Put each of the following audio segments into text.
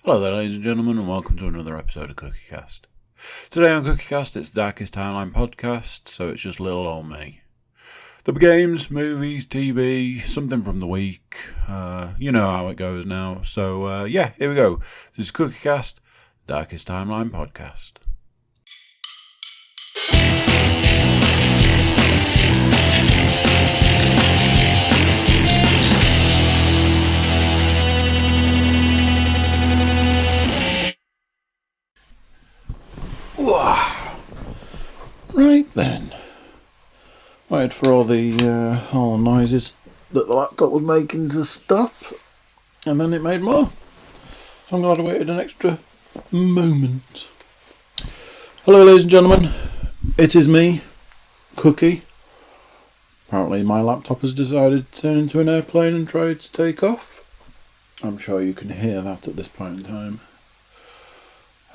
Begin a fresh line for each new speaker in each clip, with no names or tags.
Hello there, ladies and gentlemen, and welcome to another episode of Cookiecast. Today on Cookiecast, it's the Darkest Timeline podcast, so it's just little old me. There'll be games, movies, TV, something from the week. You know how it goes now. So, here we go. This is Cookiecast, Darkest Timeline podcast. Right then. Waited for all the noises that the laptop was making to stop, and then it made more. So I'm glad I waited an extra moment. Hello, ladies and gentlemen. It is me, Cookie. Apparently my laptop has decided to turn into an airplane and try to take off. I'm sure you can hear that at this point in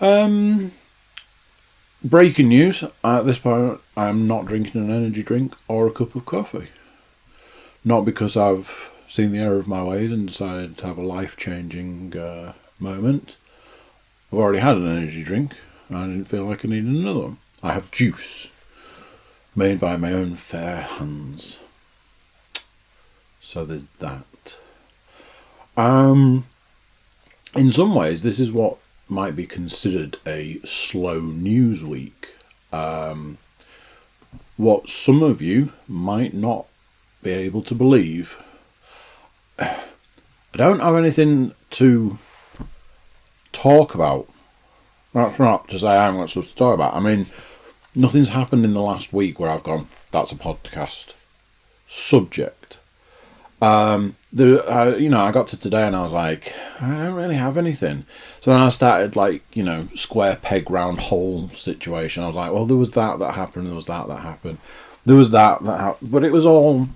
time. Breaking news, at this point I am not drinking an energy drink or a cup of coffee. Not because I've seen the error of my ways and decided to have a life-changing moment. I've already had an energy drink and I didn't feel like I needed another one. I have juice, made by my own fair hands. So there's that. In some ways this is what might be considered a slow news week. What some of you might not be able to believe. I don't have anything to talk about. That's not to say I haven't got stuff to talk about. I mean, nothing's happened in the last week where I've gone, that's a podcast subject. I got to today and I was like, I don't really have anything. So then I started square peg round hole situation. I was like, well, there was that happened, there was that happened, there was that happened. But it was all,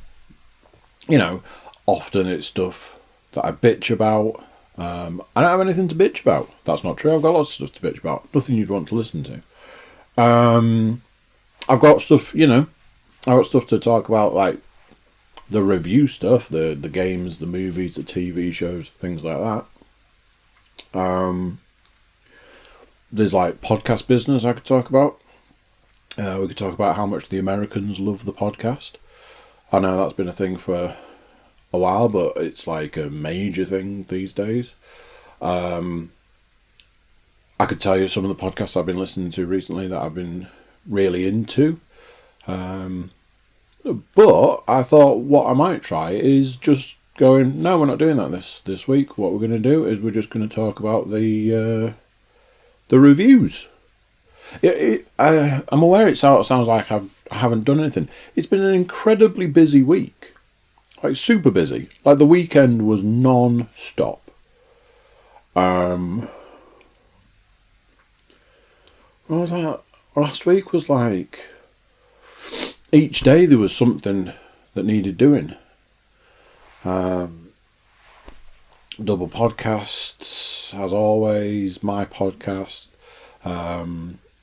often it's stuff that I bitch about. I don't have anything to bitch about. That's not true. I've got lots of stuff to bitch about. Nothing you'd want to listen to. I've got stuff, I've got stuff to talk about, like the review stuff, the games, the movies, the TV shows, things like that. There's podcast business I could talk about. We could talk about how much the Americans love the podcast. I know that's been a thing for a while, but it's like a major thing these days. I could tell you some of the podcasts I've been listening to recently that I've been really into. But I thought what I might try is just going, no, we're not doing that this week. What we're going to do is we're just going to talk about the reviews. I'm aware it sounds like I haven't done anything. It's been an incredibly busy week. Like super busy. Like the weekend was non-stop. Last week was like, each day there was something that needed doing. Double podcasts, as always, my podcast,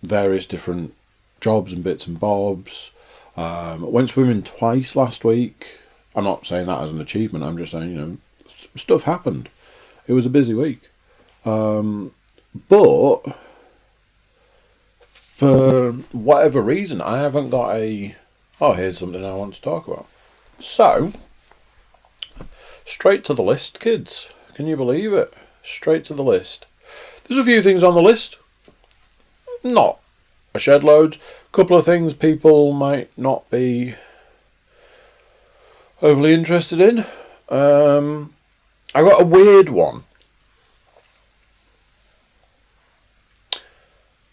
various different jobs and bits and bobs. Went swimming twice last week. I'm not saying that as an achievement, I'm just saying, stuff happened. It was a busy week. But for whatever reason, I haven't got here's something I want to talk about. So, straight to the list, kids. Can you believe it? Straight to the list. There's a few things on the list. Not a shed load. A couple of things people might not be overly interested in. I got a weird one.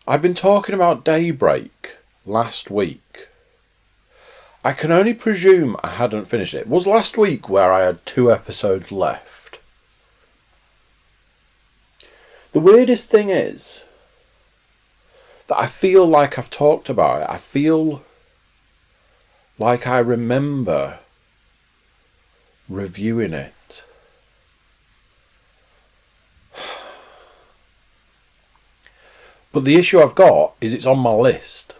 I've been talking about Daybreak last week. I can only presume I hadn't finished it. It was last week where I had 2 episodes left. The weirdest thing is that I feel like I've talked about it. I feel like I remember reviewing it. But the issue I've got is it's on my list.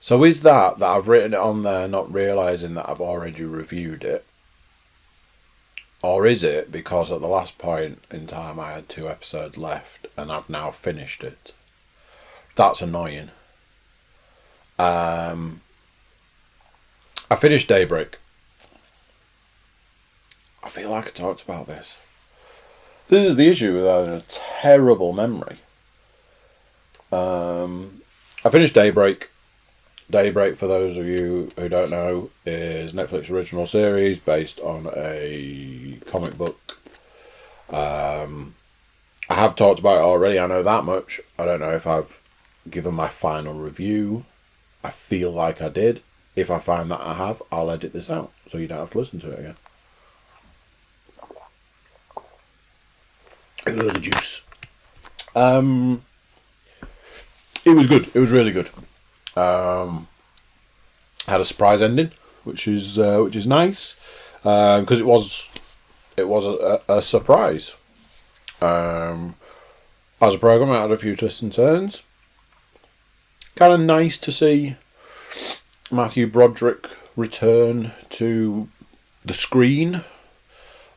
So is that I've written it on there not realising that I've already reviewed it? Or is it because at the last point in time I had 2 episodes left and I've now finished it? That's annoying. I finished Daybreak. I feel like I talked about this. This is the issue with having a terrible memory. I finished Daybreak. Daybreak, for those of you who don't know, is Netflix original series based on a comic book. I have talked about it already, I know that much. I don't know if I've given my final review. I feel like I did. If I find that I have, I'll edit this out so you don't have to listen to it again. The juice. It was good. It was really good. Had a surprise ending, which is nice, because it was a surprise. As a program, it had a few twists and turns. Kind of nice to see Matthew Broderick return to the screen.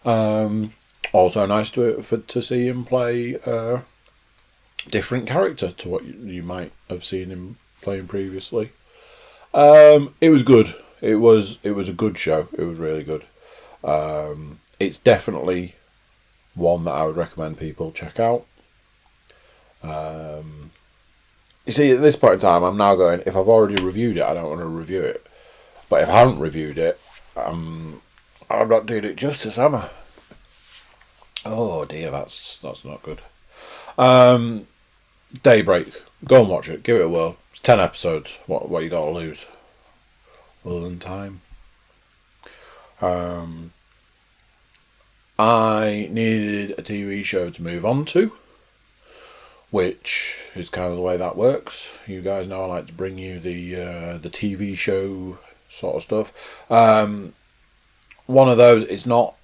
Also nice to see him play a different character to what you might have seen him playing previously. It was good. It was a good show. It was really good. It's definitely one that I would recommend people check out. You see, at this point in time, I'm now going, if I've already reviewed it, I don't want to review it. But if I haven't reviewed it, I'm not doing it justice, am I? Oh dear, that's not good. Daybreak. Go and watch it. Give it a whirl. It's 10 episodes. What you got to lose? Other than time. I needed a TV show to move on to, which is kind of the way that works. You guys know I like to bring you the TV show sort of stuff. One of those, it's not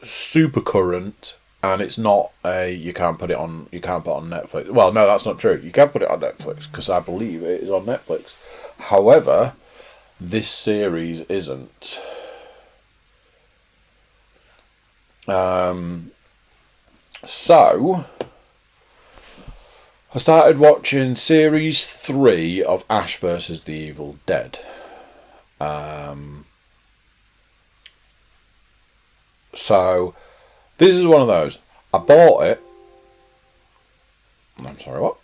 super current, and it's not you can't put it on Netflix. Well, no, that's not true. You can put it on Netflix because I believe it is on Netflix. However, this series isn't. So I started watching series 3 of Ash vs. the Evil Dead. So this is one of those. I bought it. I'm sorry, what?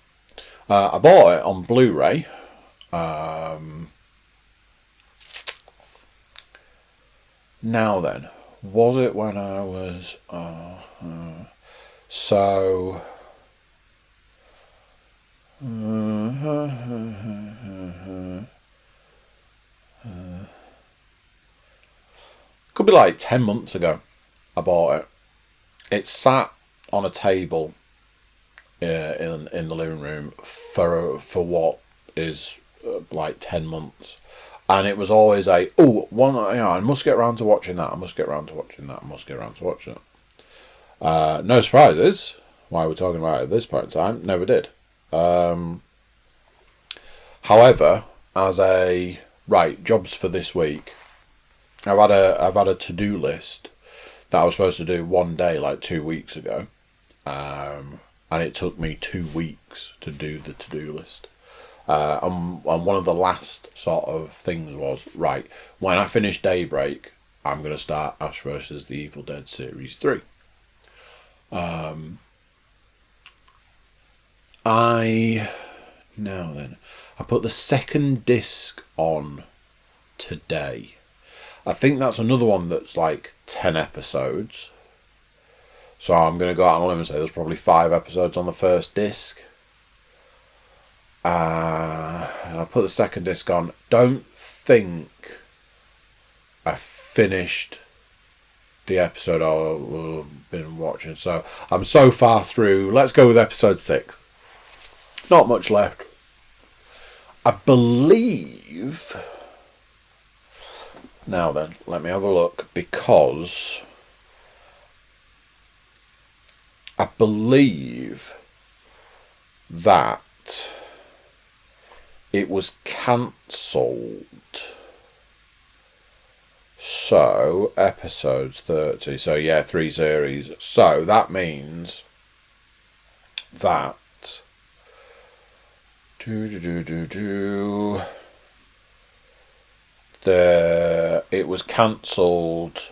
I bought it on Blu-ray. Now then, was it when I was... So... could be like 10 months ago I bought it. It sat on a table in the living room for what is like 10 months, and it was always I must get around to watching that. No surprises why we're talking about it at this point in time. Never did. However, as a jobs for this week, I've had a to-do list that I was supposed to do one day like 2 weeks ago, and it took me 2 weeks to do the to-do list. And one of the last sort of things was, when I finish Daybreak, I'm going to start Ash vs. the Evil Dead Series 3. I put the second disc on today. I think that's another one that's like 10 episodes. So I'm going to go out on a limb and say there's probably 5 episodes on the first disc. I put the second disc on. Don't think I finished the episode I've been watching. So I'm so far through. Let's go with episode 6. Not much left. I believe... Now then, let me have a look, because I believe that it was cancelled So, episodes 30. So, yeah, 3 series. So, that means that... it was cancelled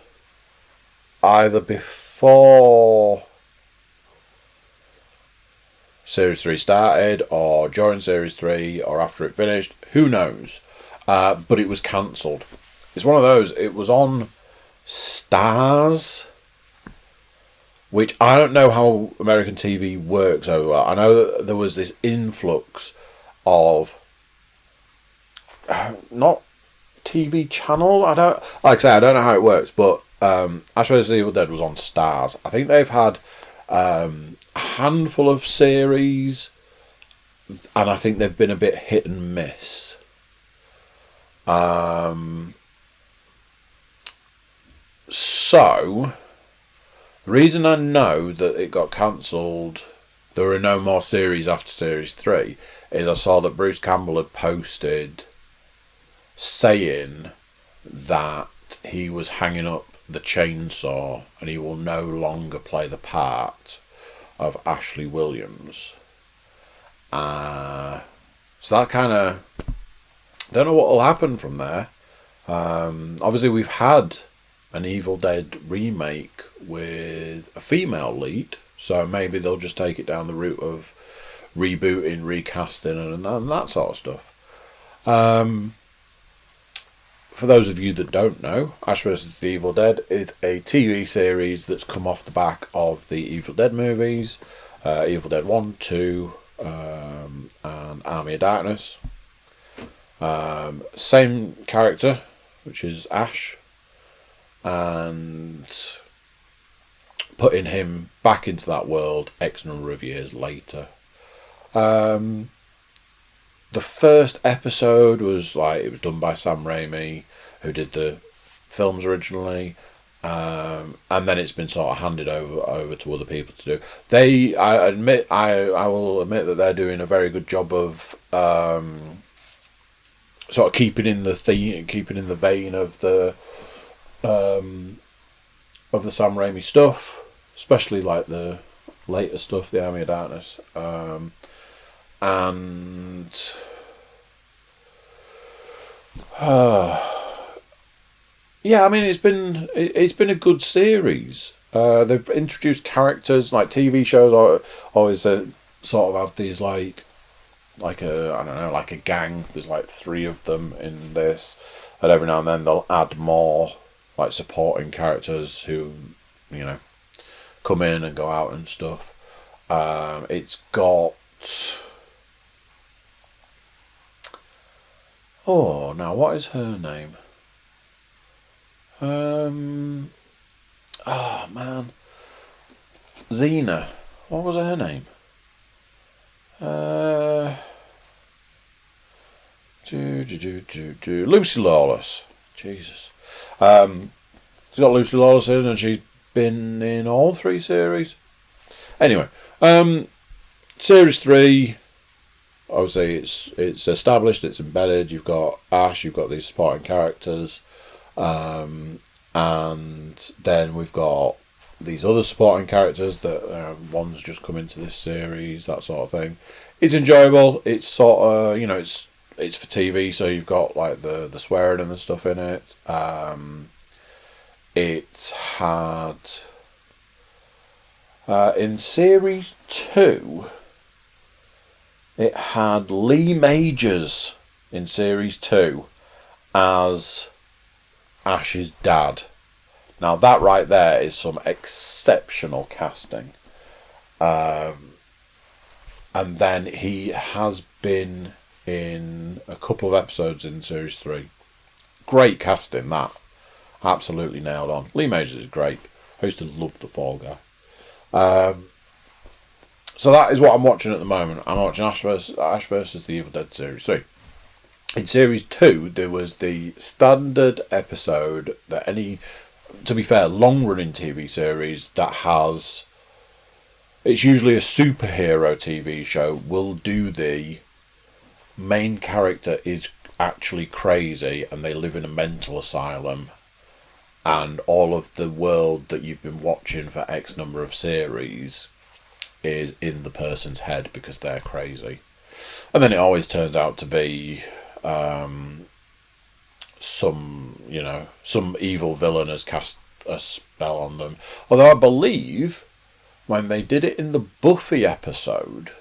either before Series 3 started, or during Series 3, or after it finished. Who knows? But it was cancelled. It's one of those. It was on Stars, which I don't know how American TV works over. I know that there was this influx of not TV channel. I don't know how it works, but Ash vs. the Evil Dead was on Stars. I think they've had a handful of series, and I think they've been a bit hit and miss. So, the reason I know that it got cancelled, there were no more series after Series 3, is I saw that Bruce Campbell had posted saying that he was hanging up the chainsaw and he will no longer play the part of Ashley Williams. So that kind of... don't know what will happen from there. Obviously, we've had an Evil Dead remake with a female lead, so maybe they'll just take it down the route of rebooting, recasting, and that sort of stuff. For those of you that don't know, Ash vs. the Evil Dead is a TV series that's come off the back of the Evil Dead movies, Evil Dead 1, 2, and Army of Darkness. Same character, which is Ash, and putting him back into that world X number of years later. The first episode was done by Sam Raimi, who did the films originally, and then it's been sort of handed over to other people to do. I will admit that they're doing a very good job of sort of keeping in the vein of the Sam Raimi stuff, especially like the later stuff, the Army of Darkness. Yeah, I mean it's been a good series. They've introduced characters like TV shows always sort of have these like a gang. There's like 3 of them in this, and every now and then they'll add more like supporting characters who come in and go out and stuff. It's got... oh, now what is her name? Oh man, Xena. What was her name? Lucy Lawless. Jesus. She's got Lucy Lawless in, and she's been in all 3 series. Anyway, Series 3, obviously it's established, it's embedded. You've got Ash, you've got these supporting characters, and then we've got these other supporting characters that one's just come into this series, that sort of thing. It's enjoyable. It's sort of, it's for TV, so you've got like the swearing and the stuff in it. It's had in Series 2, it had Lee Majors in Series 2 as Ash's dad. Now that right there is some exceptional casting. And then he has been in a couple of episodes in Series 3. Great casting, that. Absolutely nailed on. Lee Majors is great. I used to love the Fall Guy. So that is what I'm watching at the moment. I'm watching Ash vs. the Evil Dead Series 3. In Series 2, there was the standard episode that any, to be fair, long-running TV series that has... it's usually a superhero TV show, will do the main character is actually crazy and they live in a mental asylum and all of the world that you've been watching for X number of series is in the person's head because they're crazy. And then it always turns out to be some evil villain has cast a spell on them. Although I believe when they did it in the Buffy episode,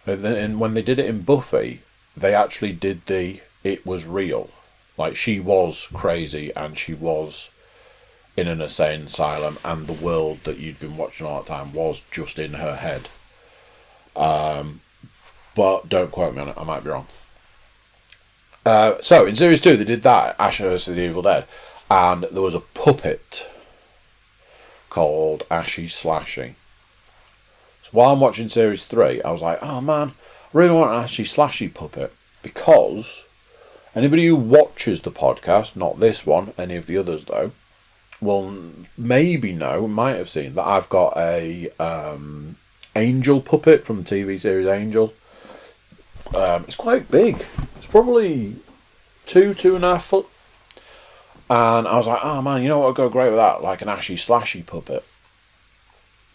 and when they did it in Buffy, they actually did it was real. Like, she was crazy and she was in an insane asylum, and the world that you'd been watching all the time was just in her head. But don't quote me on it, I might be wrong. So in series 2 they did that, Ash vs the Evil Dead, and there was a puppet called Ashy Slashy. So while I'm watching series 3, I was like, oh man, I really want an Ashy Slashy puppet, because anybody who watches the podcast, not this one, any of the others though, will maybe know, might have seen that I've got a Angel puppet from the TV series Angel. It's quite big. It's probably 2.5 foot. And I was like, oh man, you know what would go great with that? Like an Ashy Slashy puppet.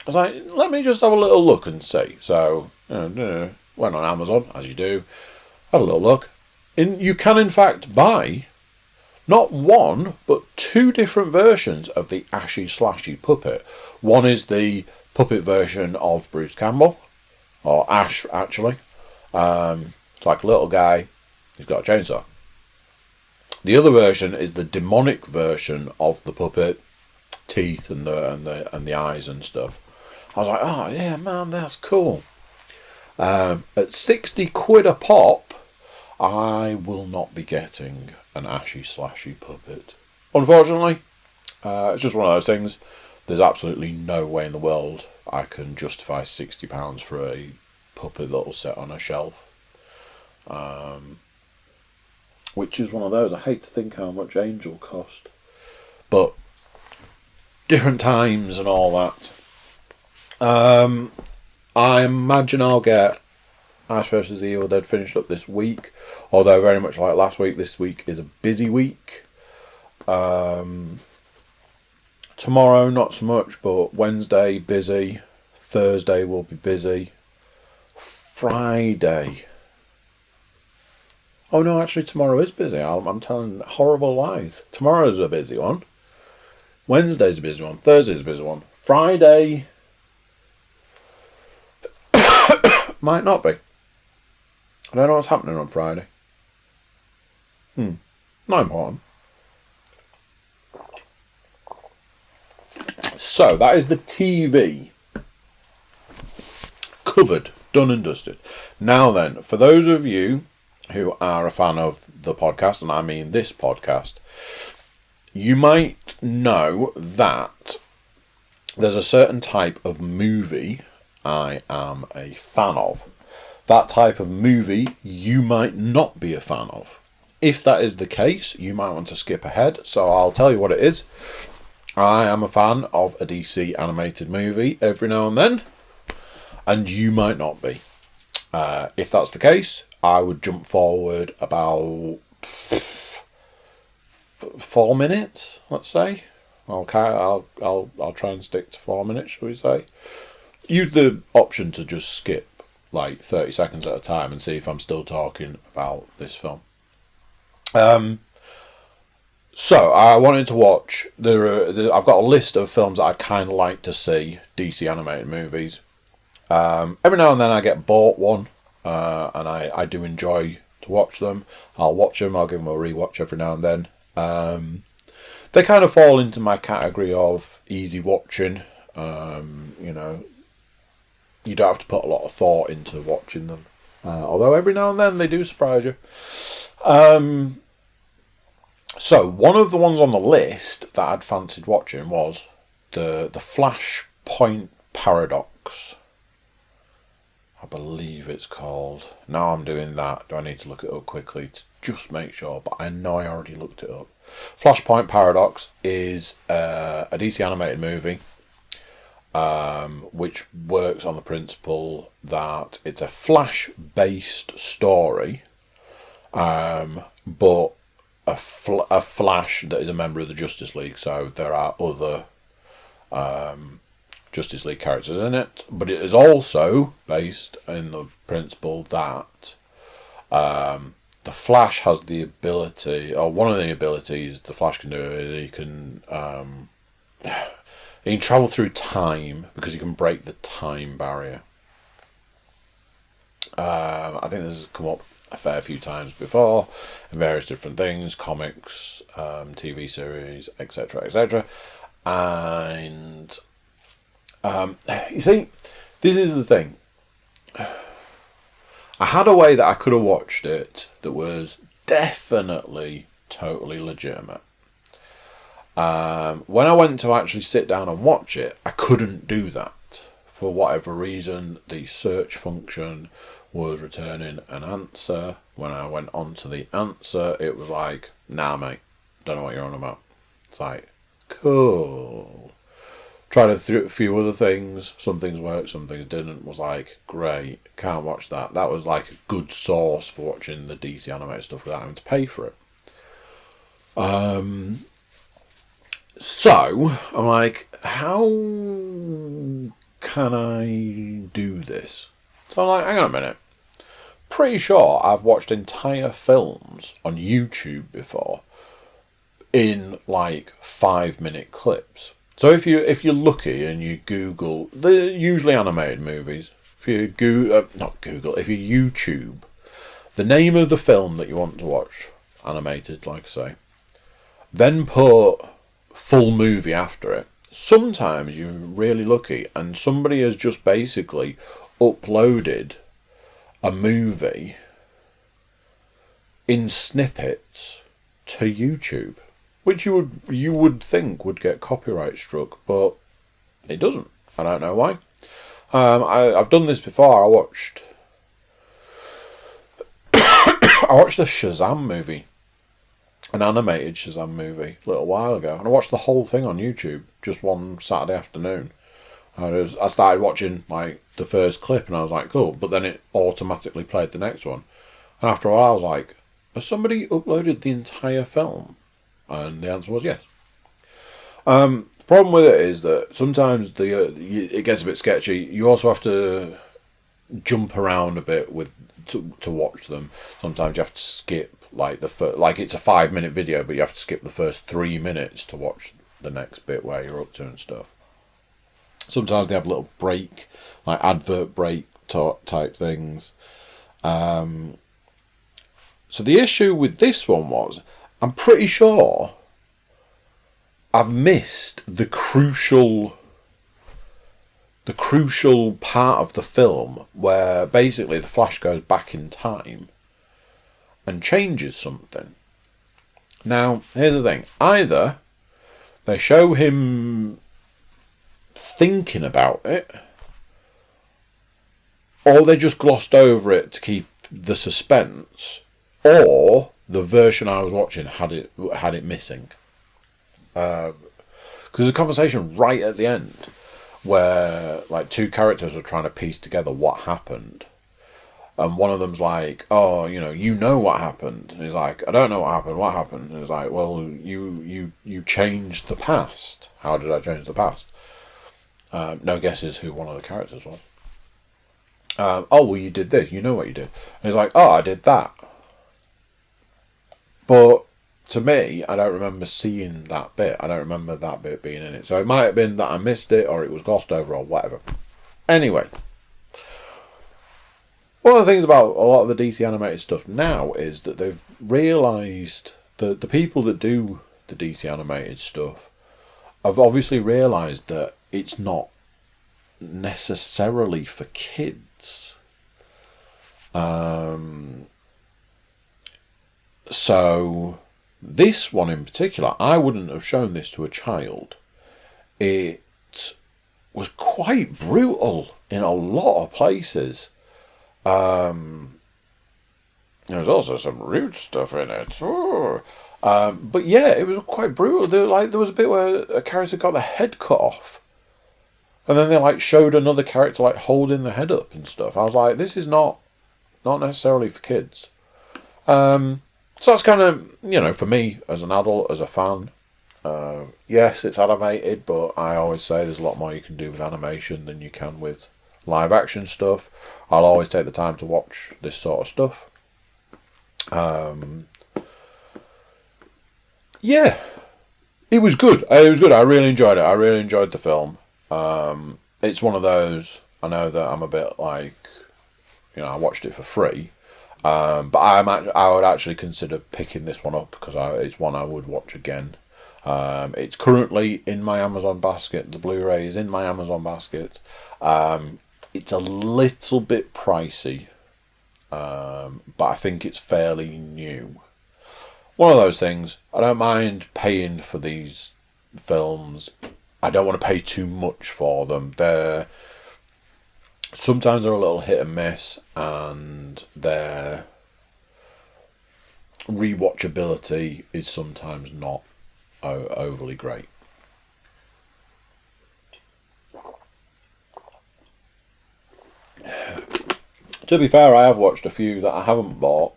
I was like, let me just have a little look and see. So, went on Amazon, as you do. Had a little look. You can in fact buy not one, but 2 different versions of the Ashy Slashy puppet. One is the puppet version of Bruce Campbell, or Ash actually. It's like a little guy, he's got a chainsaw. The other version is the demonic version of the puppet, teeth and the eyes and stuff. I was like, oh yeah, man, that's cool. At 60 quid a pop, I will not be getting an Ashy Slashy puppet. Unfortunately, it's just one of those things. There's absolutely no way in the world I can justify £60 for a puppet that'll sit on a shelf. Which is one of those. I hate to think how much Angel cost. But different times and all that. I imagine I'll get Ash vs the Evil Dead finished up this week. Although very much like last week, this week is a busy week. Tomorrow not so much, but Wednesday busy. Thursday will be busy. Friday. Oh no, actually tomorrow is busy. I'm telling horrible lies. Tomorrow's a busy one. Wednesday's a busy one. Thursday's a busy one. Friday might not be. I don't know what's happening on Friday. Not important. So, that is the TV. Covered. Done and dusted. Now then, for those of you who are a fan of the podcast, and I mean this podcast, you might know that there's a certain type of movie I am a fan of. That type of movie you might not be a fan of. If that is the case, you might want to skip ahead, so I'll tell you what it is. I am a fan of a DC animated movie every now and then, and you might not be. If that's the case, I would jump forward about 4 minutes, let's say. I'll try and stick to 4 minutes, shall we say. Use the option to just skip like 30 seconds at a time and see if I'm still talking about this film. So I wanted to watch. I've got a list of films that I'd kind of like to see, DC animated movies. Every now and then I get bought one, and I do enjoy to watch them. I'll watch them. I'll give them a rewatch every now and then. They kind of fall into my category of easy watching. You don't have to put a lot of thought into watching them. Although every now and then they do surprise you. So one of the ones on the list that I'd fancied watching was the Flashpoint Paradox. I believe it's called. Now I'm doing that. Do I need to look it up quickly to just make sure? But I know I already looked it up. Flashpoint Paradox is a DC animated movie, which works on the principle that it's a Flash-based story, but a Flash that is a member of the Justice League. So there are other Justice League characters in it, but it is also based in the principle that the Flash has the ability, or one of the abilities the Flash can do is he can travel through time because he can break the time barrier. I think this has come up a fair few times before in various different things, comics, TV series, etc., etc. And you see, this is the thing. I had a way that I could have watched it that was definitely totally legitimate. When I went to actually sit down and watch it, I couldn't do that. For whatever reason, the search function was returning an answer. When I went on to the answer, it was like, nah, mate, don't know what you're on about. It's like, cool. Tried a few other things. Some things worked, some things didn't. Was like, great, can't watch that. That was like a good source for watching the DC animated stuff without having to pay for it. So, I'm like, how can I do this? So I'm like, hang on a minute. Pretty sure I've watched entire films on YouTube before in like 5-minute clips. So if you're lucky and you Google, they're usually animated movies. If you if you YouTube the name of the film that you want to watch, animated, like I say, then put full movie after it. Sometimes you're really lucky and somebody has just basically uploaded a movie in snippets to YouTube, which you would think would get copyright struck, but it doesn't. I don't know why. I've done this before. I watched a Shazam movie, an animated Shazam movie, a little while ago, and I watched the whole thing on YouTube just one Saturday afternoon. I started watching like the first clip and I was like, cool, but then it automatically played the next one, and after a while I was like, has somebody uploaded the entire film? And the answer was yes. The problem with it is that sometimes it gets a bit sketchy. You also have to jump around a bit to watch them. Sometimes you have to skip like it's a 5-minute video, but you have to skip the first 3 minutes to watch the next bit where you're up to and stuff. Sometimes they have little break, like advert break type things. So the issue with this one was, I'm pretty sure I've missed the crucial part of the film where basically the Flash goes back in time and changes something. Now, here's the thing. Either they show him thinking about it, or they just glossed over it to keep the suspense, or the version I was watching had it missing. Because there's a conversation right at the end where like two characters are trying to piece together what happened, and one of them's like, oh, you know what happened, and he's like, I don't know what happened. What happened? And he's like, well, you changed the past. How did I change the past? No guesses who one of the characters was. Oh, well, you did this. You know what you did. And he's like, oh, I did that. But to me, I don't remember seeing that bit. I don't remember that bit being in it. So it might have been that I missed it, or it was glossed over, or whatever. Anyway, one of the things about a lot of the DC animated stuff now is that they've realised that the people that do the DC animated stuff have obviously realised that it's not necessarily for kids. So this one in particular, I wouldn't have shown this to a child. It was quite brutal in a lot of places. There's also some rude stuff in it. But yeah, it was quite brutal. There was a bit where a character got the head cut off, and then they showed another character holding the head up and stuff. I was like, this is not necessarily for kids. So that's kind of, for me as an adult, as a fan, yes, it's animated, but I always say there's a lot more you can do with animation than you can with live action stuff. I'll always take the time to watch this sort of stuff. Yeah, it was good. It was good. I really enjoyed it. I really enjoyed the film. It's one of those. I know that I'm a bit like, I watched it for free, but I would actually consider picking this one up because it's one I would watch again. It's currently in my Amazon basket. The Blu-ray is in my Amazon basket. It's a little bit pricey, but I think it's fairly new. One of those things. I don't mind paying for these films. I don't want to pay too much for them. Sometimes they're a little hit and miss, and their rewatchability is sometimes not overly great. To be fair, I have watched a few that I haven't bought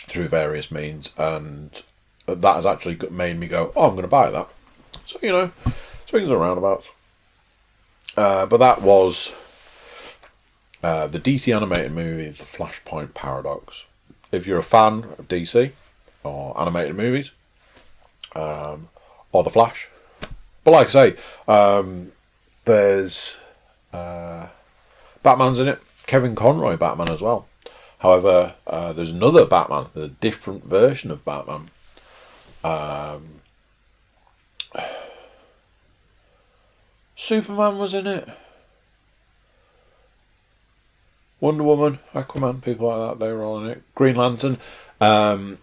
through various means, and that has actually made me go, oh, I'm going to buy that. So, swings and roundabouts. But that was the DC animated movie, The Flashpoint Paradox. If you're a fan of DC or animated movies, or The Flash, but like I say, there's Batman's in it, Kevin Conroy Batman as well. However, there's another Batman, there's a different version of Batman. Superman was in it. Wonder Woman, Aquaman, people like that, they were all in it. Green Lantern. Nathan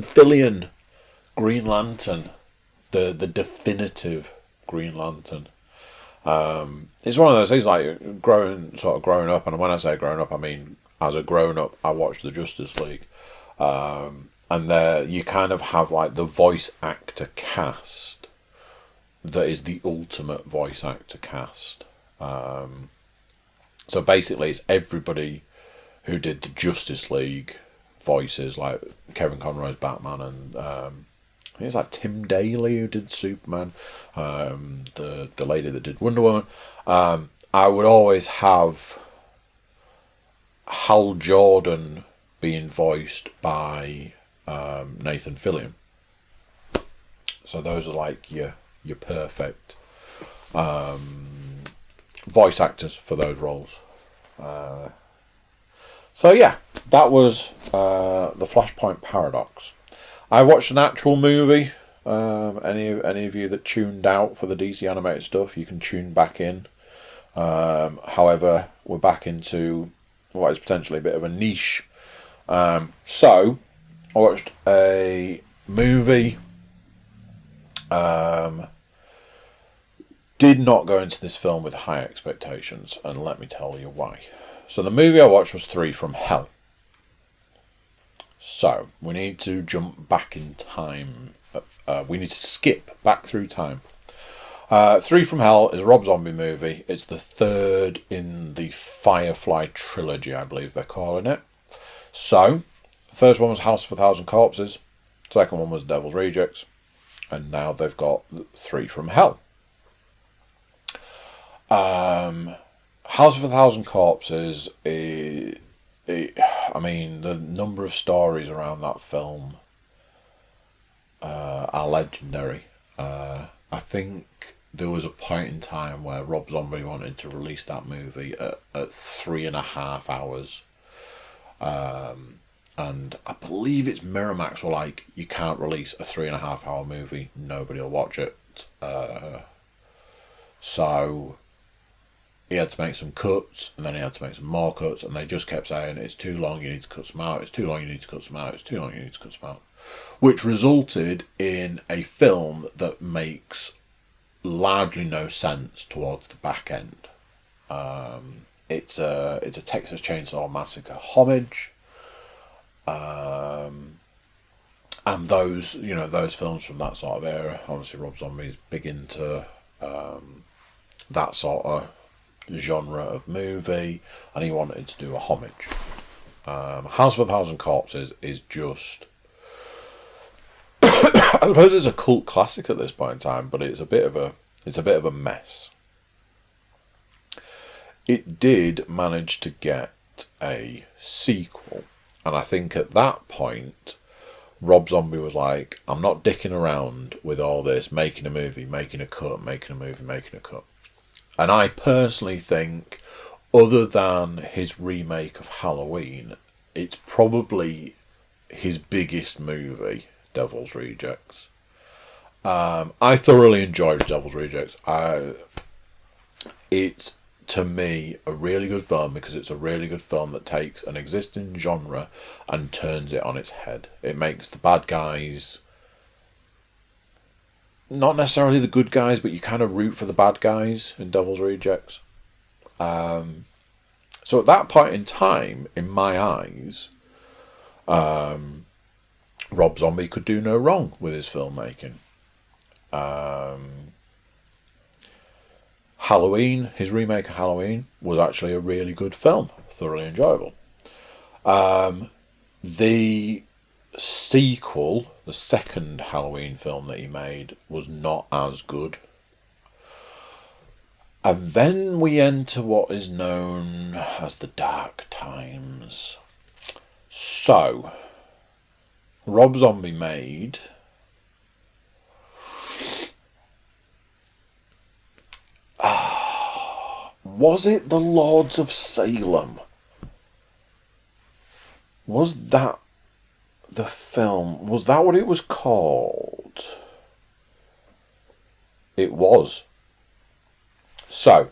Fillion, Green Lantern. The definitive Green Lantern. It's one of those things like growing up, and when I say growing up, I mean as a grown up, I watched the Justice League. And there you kind of have like the voice actor cast that is the ultimate voice actor cast. So basically it's everybody who did the Justice League voices, like Kevin Conroy's Batman, and I think it's like Tim Daly who did Superman, the lady that did Wonder Woman. I would always have Hal Jordan being voiced by Nathan Fillion. So those are like your perfect voice actors for those roles. So yeah, that was the Flashpoint Paradox. I watched an actual movie. Any of you that tuned out for the DC animated stuff, you can tune back in. However, we're back into what is potentially a bit of a niche. So I watched a movie. Did not go into this film with high expectations, and let me tell you why. So the movie I watched was 3 from Hell. So we need to jump back in time. We need to skip back through time. 3 from Hell is a Rob Zombie movie. It's the third in the Firefly trilogy, I believe they're calling it. So, the first one was House of a Thousand Corpses. Second one was Devil's Rejects. And now they've got 3 from Hell. House of a Thousand Corpses, I mean, the number of stories around that film are legendary. I think there was a point in time where Rob Zombie wanted to release that movie at 3.5 hours. And I believe it's Miramax were like, you can't release a 3.5 hour movie, nobody will watch it. So he had to make some cuts, and then he had to make some more cuts, and they just kept saying, it's too long, you need to cut some out, it's too long, you need to cut some out, it's too long, you need to cut some out. Which resulted in a film that makes largely no sense towards the back end. It's a Texas Chainsaw Massacre homage. And those films from that sort of era, obviously Rob Zombie's big into that sort of genre of movie, and he wanted to do a homage. House of a Thousand Corpses is just, I suppose it's a cult classic at this point in time, but it's a bit of a mess. It did manage to get a sequel, and I think at that point Rob Zombie was like, I'm not dicking around with all this making a movie, making a cut, making a movie, making a cut. And I personally think, other than his remake of Halloween, it's probably his biggest movie, Devil's Rejects. I thoroughly enjoyed Devil's Rejects. It's, to me, a really good film because it's a really good film that takes an existing genre and turns it on its head. It makes the bad guys not necessarily the good guys, but you kind of root for the bad guys in Devil's Rejects. So at that point in time, in my eyes, Rob Zombie could do no wrong with his filmmaking. Halloween, his remake of Halloween, was actually a really good film, thoroughly enjoyable. The sequel, the second Halloween film that he made, was not as good. And then we enter what is known as the dark times. So, Rob Zombie made was it The Lords of Salem? Was that the film? Was that what it was called? It was. So,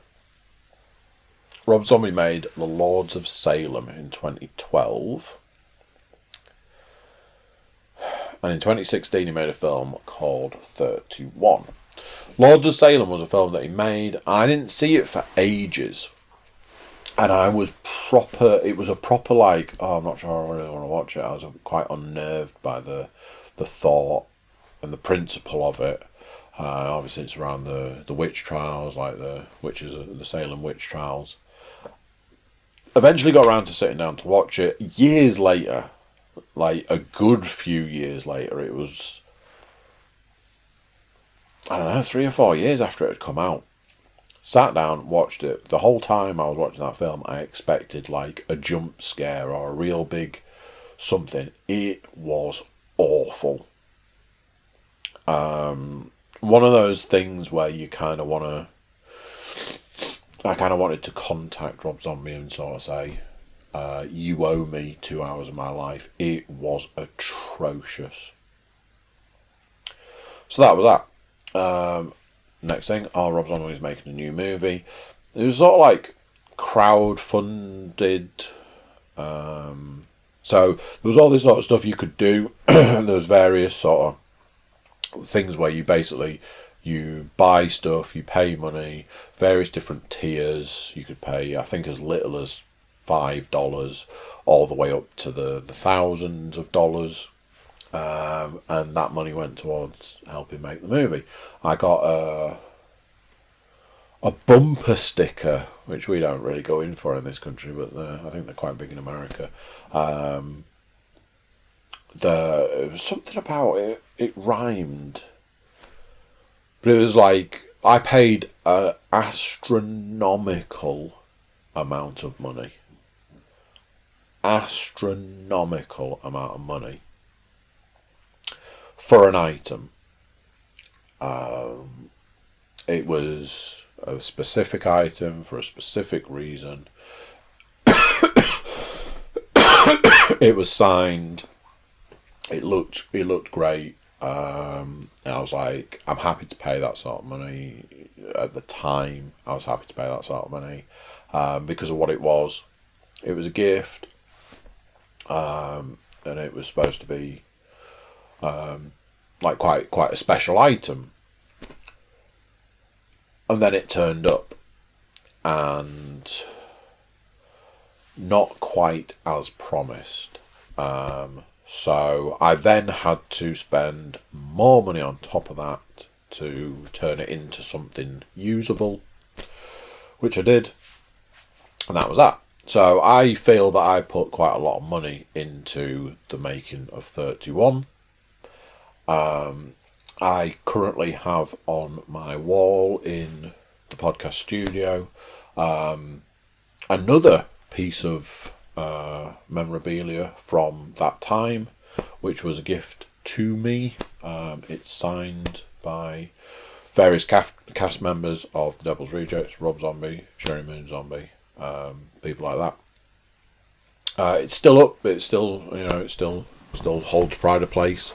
Rob Zombie made The Lords of Salem in 2012. And in 2016 he made a film called 31. Lords of Salem was a film that he made. I didn't see it for ages. And it was a proper like, oh, I'm not sure I really want to watch it. I was quite unnerved by the thought and the principle of it. Obviously it's around the witch trials, like the Salem witch trials. Eventually got around to sitting down to watch it. Years later, like a good few years later, it was, I don't know, 3 or 4 years after it had come out. Sat down, watched it. The whole time I was watching that film, I expected like a jump scare or a real big something. It was awful. One of those things where you kind of want to... I kind of wanted to contact Rob Zombie and sort of say, you owe me 2 hours of my life. It was atrocious. So that was that. Next thing, Rob Zombie was making a new movie. It was sort of like crowd-funded. So there was all this sort of stuff you could do. There was various sort of things where you buy stuff, you pay money, various different tiers. You could pay, I think, as little as $5 all the way up to the thousands of dollars. And that money went towards helping make the movie. I got a bumper sticker, which we don't really go in for in this country, but I think they're quite big in America. It was something about it. It rhymed, but it was like I paid an astronomical amount of money. Astronomical amount of money for an item. It was a specific item for a specific reason. It was signed. It looked great. I was like, I'm happy to pay that sort of money. At the time, I was happy to pay that sort of money because of what it was. It was a gift, and it was supposed to be like quite a special item. And then it turned up, and not quite as promised. So I then had to spend more money on top of that to turn it into something usable, which I did. And that was that. So I feel that I put quite a lot of money into the making of 31. I currently have on my wall in the podcast studio another piece of memorabilia from that time, which was a gift to me. It's signed by various cast members of the Devil's Rejects, Rob Zombie, Sherry Moon Zombie, people like that. It's still up. It's still, it still holds pride of place.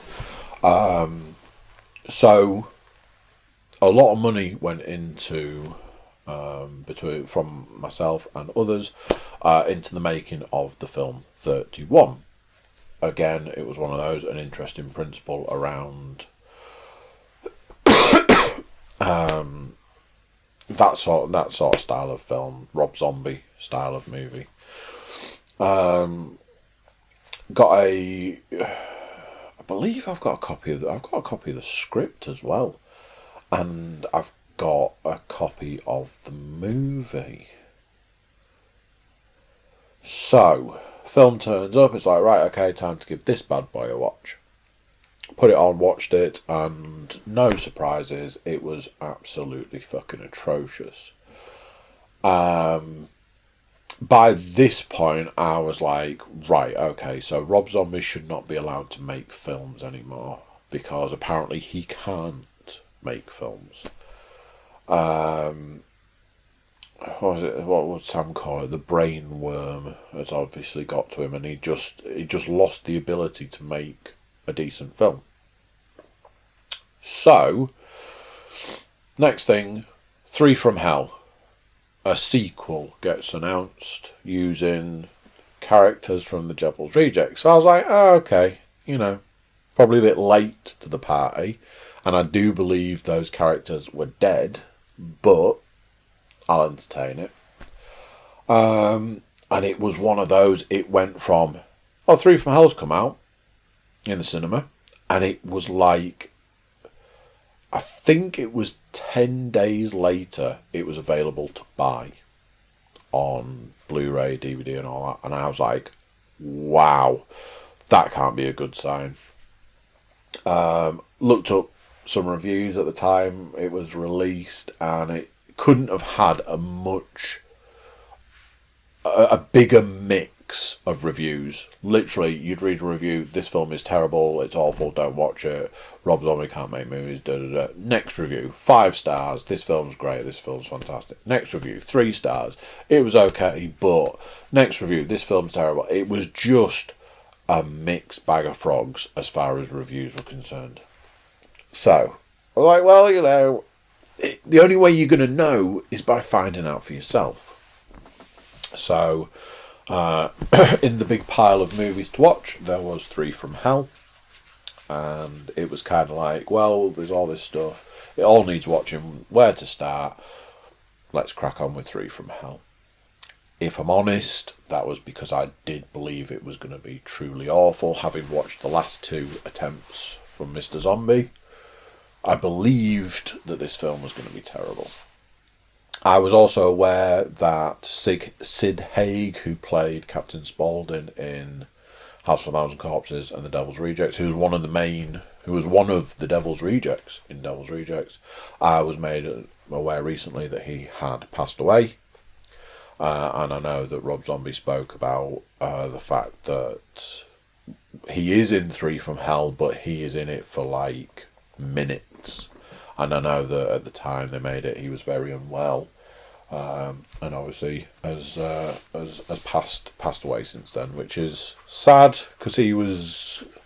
So a lot of money went into from myself and others into the making of the film 31. Again, it was one of those, an interesting principle around that sort of style of film, Rob Zombie style of movie. I believe I've got a copy of the script as well, and I've got a copy of the movie. So, film turns up, it's like, right, okay, time to give this bad boy a watch. Put it on, watched it, and no surprises, it was absolutely fucking atrocious. By this point, I was like, right, okay, so Rob Zombie should not be allowed to make films anymore, because apparently he can't make films. What would Sam call it? The brain worm has obviously got to him, and he just lost the ability to make a decent film. So, next thing, 3 from Hell, a sequel gets announced using characters from the Devil's Rejects. So I was like, oh, okay, probably a bit late to the party, and I do believe those characters were dead, but I'll entertain it. And it was one of those, it went from, 3 from Hell's come out in the cinema, and it was like, I think it was 10 days later it was available to buy on Blu-ray, DVD and all that, and I was like, wow, that can't be a good sign. Looked up some reviews at the time it was released, and it couldn't have had a bigger mix of reviews. Literally, you'd read a review, this film is terrible, it's awful, don't watch it, Rob Zombie can't make movies, da da da. Next review, 5 stars, this film's great, this film's fantastic. Next review, 3 stars, it was okay, but next review, this film's terrible. It was just a mixed bag of frogs as far as reviews were concerned. So, I'm like, well, the only way you're going to know is by finding out for yourself. So, in the big pile of movies to watch, there was 3 from Hell. And it was kind of like, well, there's all this stuff. It all needs watching. Where to start? Let's crack on with 3 from Hell. If I'm honest, that was because I did believe it was going to be truly awful. Having watched the last 2 attempts from Mr. Zombie, I believed that this film was going to be terrible. I was also aware that Sid Haig, who played Captain Spaulding in House of a Thousand Corpses and the Devil's Rejects, who was one of the Devil's Rejects in Devil's Rejects, I was made aware recently that he had passed away. And I know that Rob Zombie spoke about the fact that he is in 3 from Hell, but he is in it for like minutes. And I know that at the time they made it, he was very unwell, and obviously has passed away since then, which is sad because he was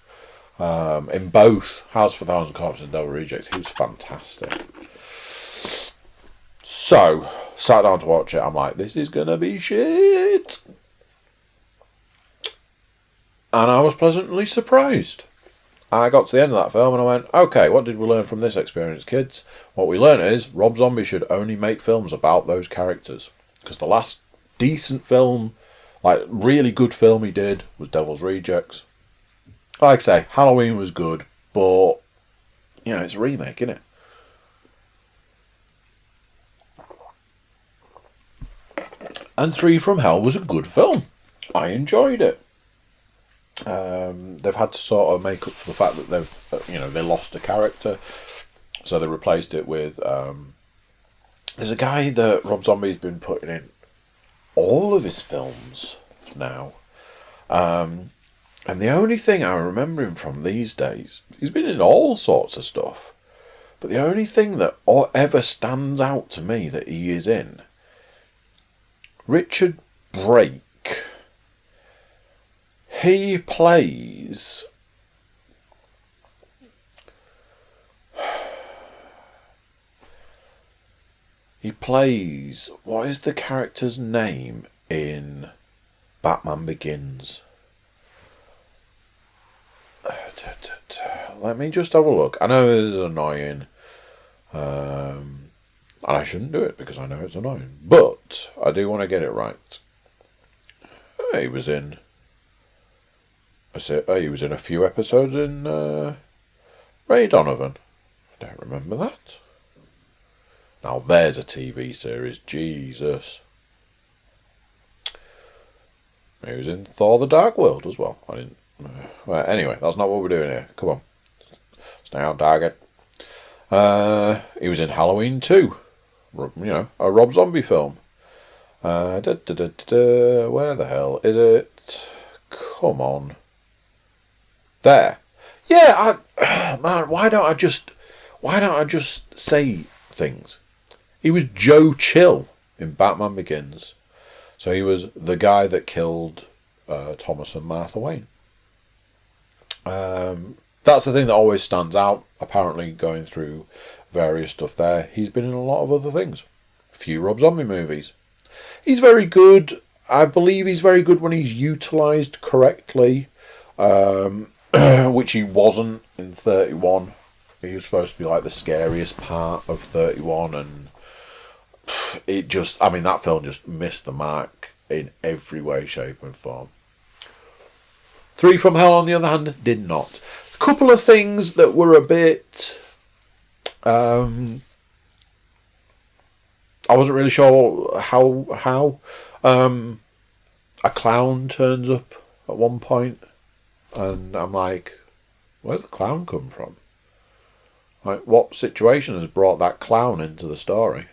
in both House of a Thousand Corpses and Devil Rejects. He was fantastic. So sat down to watch it. I'm like, this is gonna be shit, and I was pleasantly surprised. I got to the end of that film and I went, okay, what did we learn from this experience, kids? What we learned is Rob Zombie should only make films about those characters. Because the last decent film, like really good film he did, was Devil's Rejects. Like I say, Halloween was good, but, it's a remake, isn't it? And Three from Hell was a good film. I enjoyed it. They've had to sort of make up for the fact that they lost a character, so they replaced it with. There's a guy that Rob Zombie's been putting in all of his films now, and the only thing I remember him from these days, he's been in all sorts of stuff, but the only thing that ever stands out to me that he is in, Richard Brake. He plays what is the character's name in Batman Begins? Let me just have a look. I know this is annoying, and I shouldn't do it because I know it's annoying, but I do want to get it right. He was in a few episodes in Ray Donovan. I don't remember that. Now there's a TV series. Jesus. He was in Thor: The Dark World as well. I didn't. Well, anyway, that's not what we're doing here. Come on. Stay on target. He was in Halloween 2. A Rob Zombie film. Where the hell is it? Come on. There. Yeah, man, why don't I just say things? He was Joe Chill in Batman Begins. So he was the guy that killed Thomas and Martha Wayne. That's the thing that always stands out, apparently going through various stuff there. He's been in a lot of other things. A few Rob Zombie movies. He's very good. I believe he's very good when he's utilised correctly. Which he wasn't in 31. He was supposed to be like the scariest part of 31, and that film just missed the mark in every way, shape and form. Three from Hell, on the other hand, did not. A couple of things that were a bit... I wasn't really sure how a clown turns up at one point. And I'm like, where's the clown come from? Like, what situation has brought that clown into the story?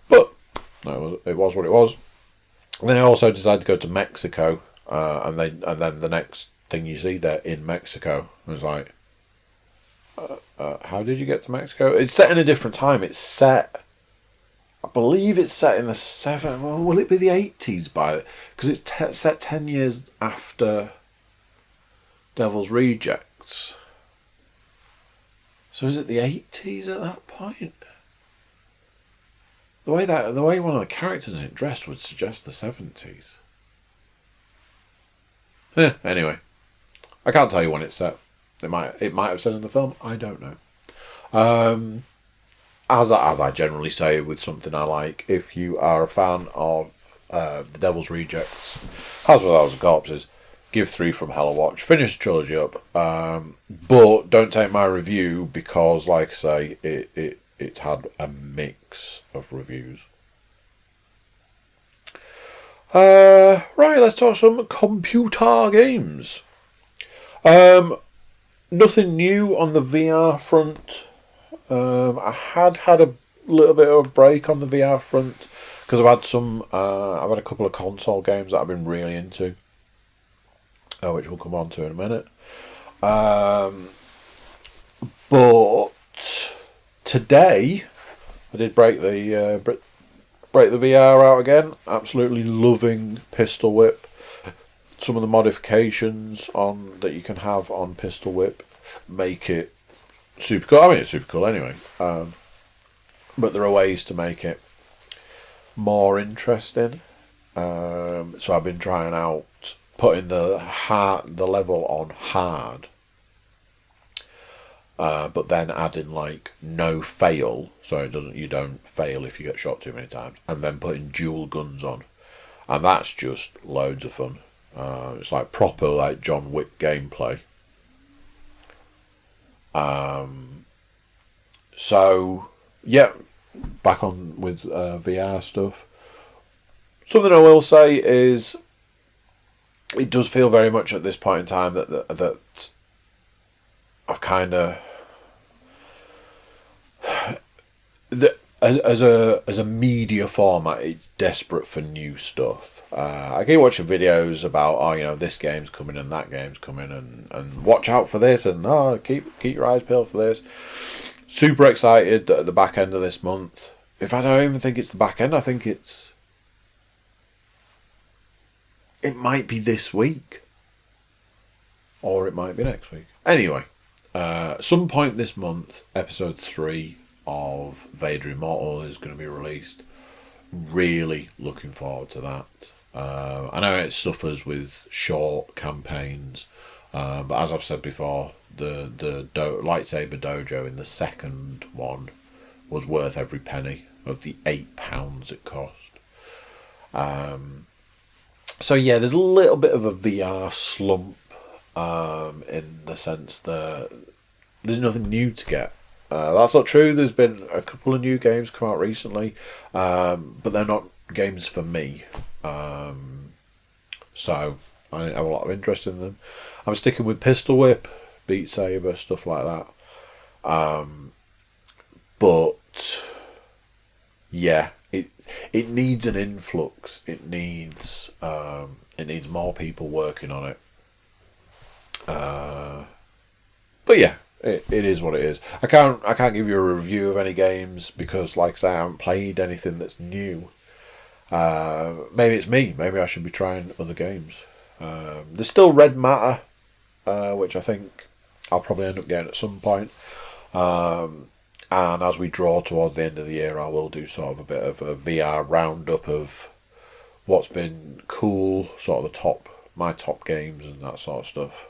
But no, it was what it was. And then I also decided to go to Mexico, and then the next thing you see there in Mexico was like, how did you get to Mexico? It's set in a different time. I believe it's set in the 7th. Well, will it be the 80s because it's set 10 years after Devil's Rejects. So is it the 80s at that point? The way one of the characters in it dressed would suggest the 70s. Anyway, I can't tell you when it's set. It might have said in the film. I don't know. As I generally say with something I like, if you are a fan of The Devil's Rejects, House of a Thousand Corpses, give Three from Hell a watch. Finish the trilogy up, but don't take my review because, like I say, it's had a mix of reviews. Right, let's talk some computer games. Nothing new on the VR front. I had a little bit of a break on the VR front because I've had a couple of console games that I've been really into. Which we'll come on to in a minute. But today I did break the VR out again. Absolutely loving Pistol Whip. Some of the modifications that you can have on Pistol Whip make it super cool. I mean, it's super cool anyway. But there are ways to make it more interesting. So I've been trying out putting the level on hard, but then adding like no fail, so you don't fail if you get shot too many times, and then putting dual guns on, and that's just loads of fun. It's like proper like John Wick gameplay. So yeah, back on with VR stuff. Something I will say is, it does feel very much at this point in time that I've kind of as a media format, it's desperate for new stuff. I keep watching videos about this game's coming and that game's coming and watch out for this and keep your eyes peeled for this. Super excited at the back end of this month. In fact, I don't even think it's the back end. I think it might be this week, or it might be next week. Anyway, some point this month, episode 3 of Vader Immortal is going to be released. Really looking forward to that. I know it suffers with short campaigns, but as I've said before, the lightsaber dojo in the second one was worth every penny of the £8 it cost. So yeah, there's a little bit of a VR slump, in the sense that there's nothing new to get. That's not true. There's been a couple of new games come out recently, but they're not games for me. So I don't have a lot of interest in them. I'm sticking with Pistol Whip, Beat Saber, stuff like that. But yeah, it needs an influx. It needs more people working on it. But yeah, it is what it is. I can't give you a review of any games because, like I say, I haven't played anything that's new. Maybe it's me. Maybe I should be trying other games. There's still Red Matter, which I think I'll probably end up getting at some point. And as we draw towards the end of the year, I will do sort of a bit of a VR roundup of what's been cool, sort of my top games and that sort of stuff.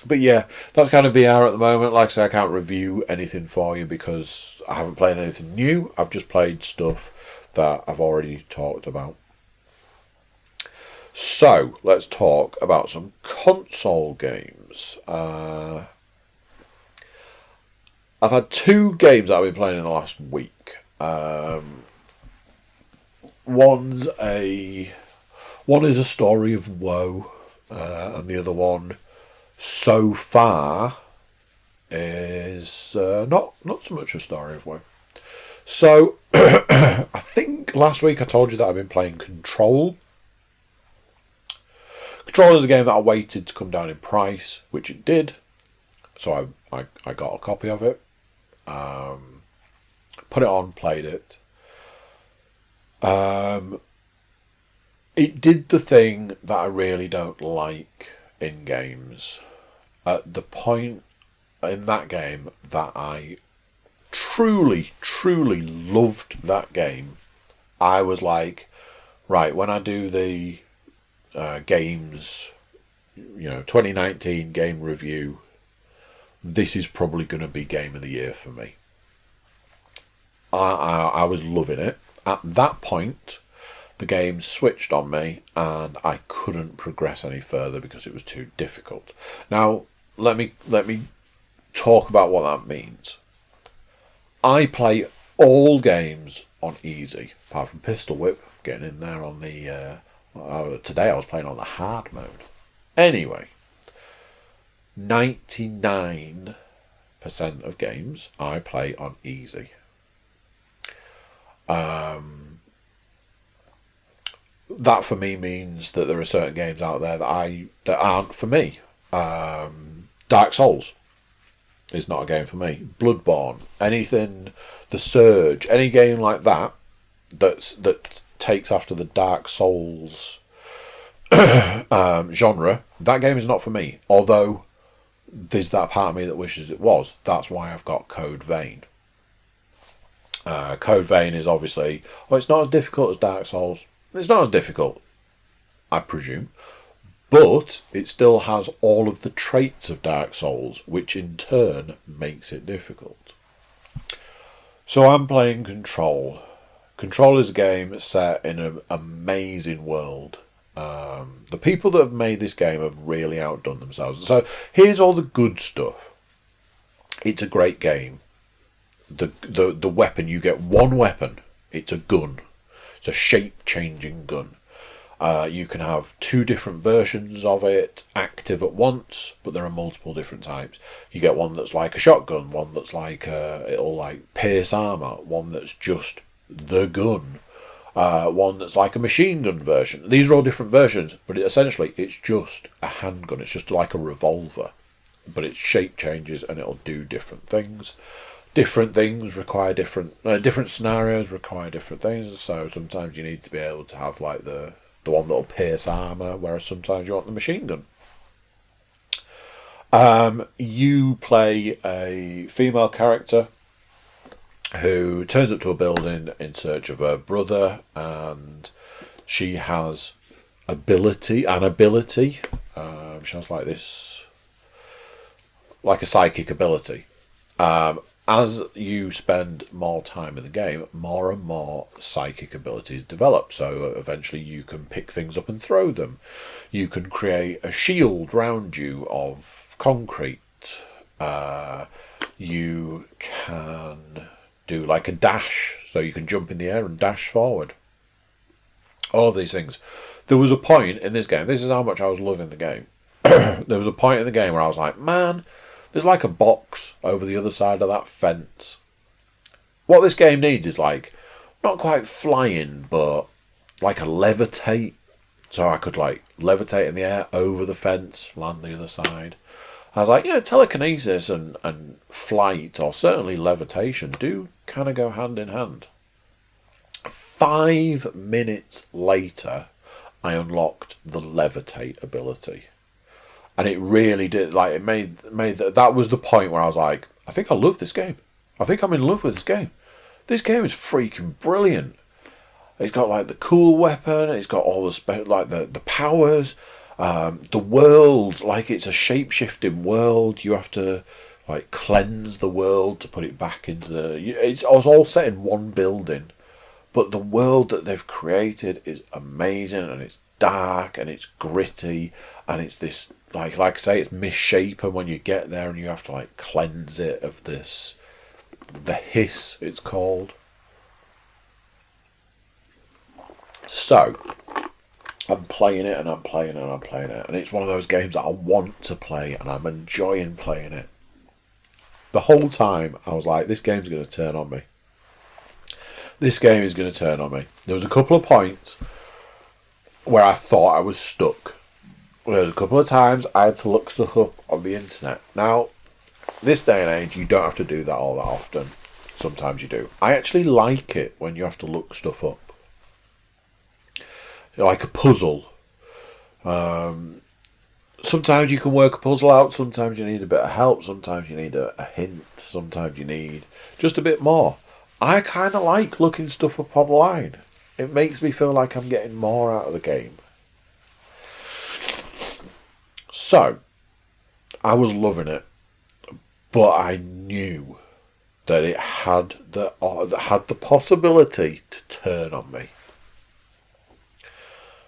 But yeah, that's kind of VR at the moment. Like I say, I can't review anything for you because I haven't played anything new. I've just played stuff that I've already talked about. So, let's talk about some console games. I've had 2 games that I've been playing in the last week. One is a story of woe, and the other one, so far, is not so much a story of woe. So, I think last week I told you that I've been playing Control. Control is a game that I waited to come down in price, which it did. So I got a copy of it. Put it on, played it. It did the thing that I really don't like in games. At the point in that game that I truly loved that game, I was like, right, when I do the games, 2019 game review, this is probably going to be game of the year for me. I was loving it. At that point, the game switched on me and I couldn't progress any further because it was too difficult. Now, let me talk about what that means. I play all games on easy, apart from Pistol Whip, getting in there on the... today I was playing on the hard mode. Anyway, 99% of games I play on easy. That for me means that there are certain games out there that aren't for me. Dark Souls is not a game for me. Bloodborne, anything, The Surge, any game like that takes after the Dark Souls genre, that game is not for me. Although there's that part of me that wishes it was. That's why I've got Code Vein. Code Vein is obviously... it's not as difficult as Dark Souls. It's not as difficult, I presume. But it still has all of the traits of Dark Souls, which in turn makes it difficult. So I'm playing Control. Control is a game set in an amazing world. The people that have made this game have really outdone themselves. So here's all the good stuff. It's a great game. The weapon, you get one weapon. It's a gun. It's a shape-changing gun. You can have 2 different versions of it active at once, but there are multiple different types. You get one that's like a shotgun, one that's like it'll like pierce armor, one that's just the gun, one that's like a machine gun version. These are all different versions, but essentially it's just a handgun. It's just like a revolver, but its shape changes and it'll do different things. Different things require different scenarios require different things. So sometimes you need to be able to have like the one that'll pierce armor, whereas sometimes you want the machine gun. You play a female character who turns up to a building in search of her brother, and she has an ability. She has like this, like a psychic ability. As you spend more time in the game, more and more psychic abilities develop. So eventually you can pick things up and throw them. You can create a shield round you of concrete. You can do like a dash, so you can jump in the air and dash forward. All of these things. There was a point in this game, this is how much I was loving the game. There was a point in the game where I was like, man, there's like a box over the other side of that fence. What this game needs is like, not quite flying, but like a levitate. So I could like levitate in the air over the fence, land the other side. I was like, telekinesis and flight, or certainly levitation, do kind of go hand in hand. 5 minutes later, I unlocked the levitate ability. And it really did, like, it made that was the point where I was like, I think I love this game. I think I'm in love with this game. This game is freaking brilliant. It's got like the cool weapon. It's got all the the powers. The world, like, it's a shape-shifting world. You have to like cleanse the world to put it back into it's all set in one building, but the world that they've created is amazing, and it's dark and it's gritty, and it's this like I say, it's misshapen when you get there, and you have to like cleanse it of this, the hiss it's called. So I'm playing it and I'm playing it and I'm playing it, and it's one of those games that I want to play, and I'm enjoying playing it. The whole time I was like, this game's going to turn on me. This game is going to turn on me. There was a couple of points where I thought I was stuck. There was a couple of times I had to look stuff up on the internet. Now, this day and age, you don't have to do that all that often. Sometimes you do. I actually like it when you have to look stuff up. Like a puzzle. Sometimes you can work a puzzle out. Sometimes you need a bit of help. Sometimes you need a hint. Sometimes you need just a bit more. I kind of like looking stuff up online. It makes me feel like I'm getting more out of the game. So, I was loving it, but I knew that it had the possibility to turn on me.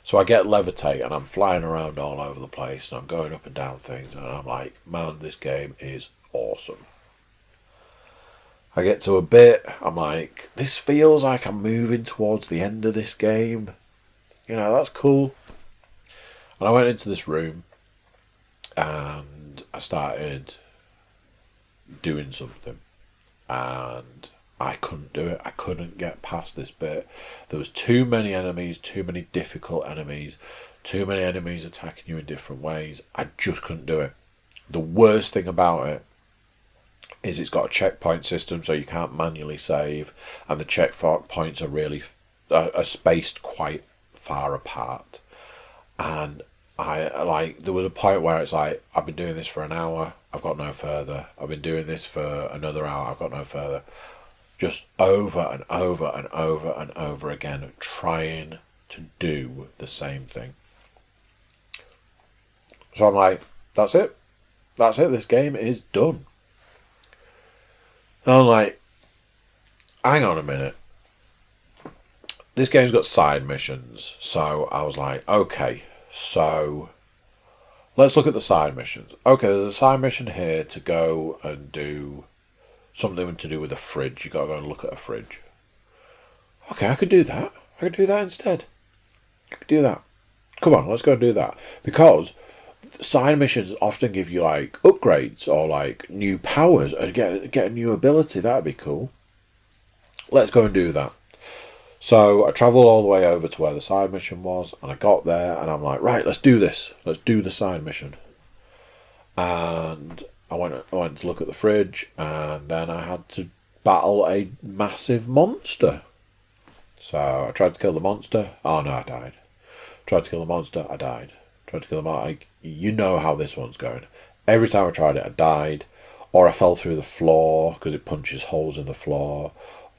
So I get levitate and I'm flying around all over the place and I'm going up and down things, and I'm like, man, this game is awesome. I get to a bit, I'm like, this feels like I'm moving towards the end of this game. That's cool. And I went into this room and I started doing something, and I couldn't do it. I couldn't get past this bit. There was too many enemies, too many difficult enemies, too many enemies attacking you in different ways. I just couldn't do it. The worst thing about it is it's got a checkpoint system, so you can't manually save, and the checkpoints are really are spaced quite far apart. And there was a point where it's like, I've been doing this for an hour, I've got no further. I've been doing this for another hour, I've got no further. Just over and over and over and over again, trying to do the same thing. So I'm like, that's it. This game is done. And I'm like, hang on a minute. This game's got side missions. So I was like, okay, so let's look at the side missions. Okay, there's a side mission here to go and do something to do with a fridge. You got to go and look at a fridge. Okay, I could do that. I could do that instead. I could do that. Come on, let's go and do that. Because side missions often give you like upgrades or like new powers and get a new ability. That'd be cool. Let's go and do that. So I travelled all the way over to where the side mission was, and I got there, and I'm like, right, let's do this. Let's do the side mission. And I went to look at the fridge, and then I had to battle a massive monster. So I tried to kill the monster. Oh no, I died. Tried to kill the monster. I died. Tried to kill the monster. You know how this one's going. Every time I tried it, I died, or I fell through the floor because it punches holes in the floor,